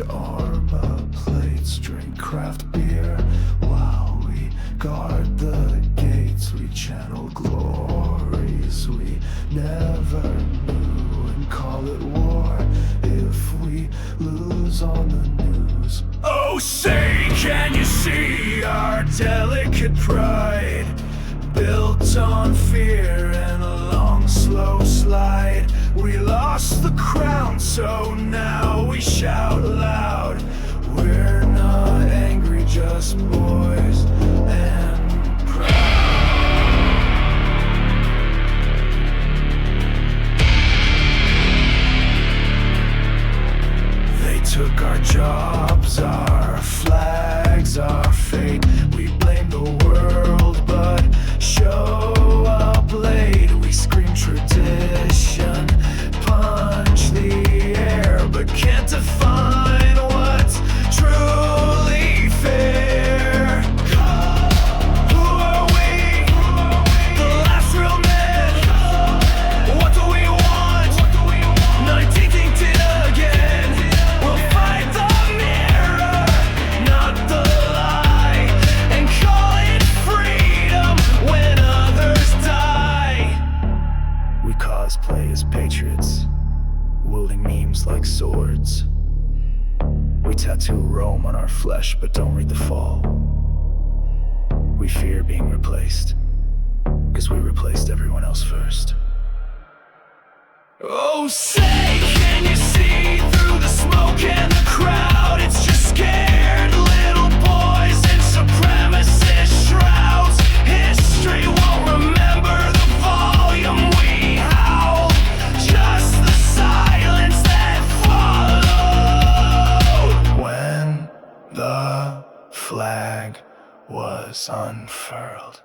armor plates, drink craft beer while we guard the gates. We channel glories we never knew and call it war if we lose on the news. Oh, say, can you see our delicate pride, built on fear and a long slow slide? We lost the crown, so now we shout loud. We're not angry, just boys and proud. They took our jobs, our flags, our fate. We blame the world, but show up late. We scream tradition, punch the air, but can't define what's truly fair. Who are we? The last real men. What do we want? 19th did again. We'll fight the mirror, not the lie, and call it freedom when others die. We cosplay as patriots, wielding memes like swords. We tattoo Rome on our flesh, but don't read the fall. We fear being replaced, cause we replaced everyone else first. Oh, say, can you see through the smoke and the crowd? It's just scared little boys in supremacist shrouds. History won't remember the volume we howled, just the silence that followed when the flag was unfurled.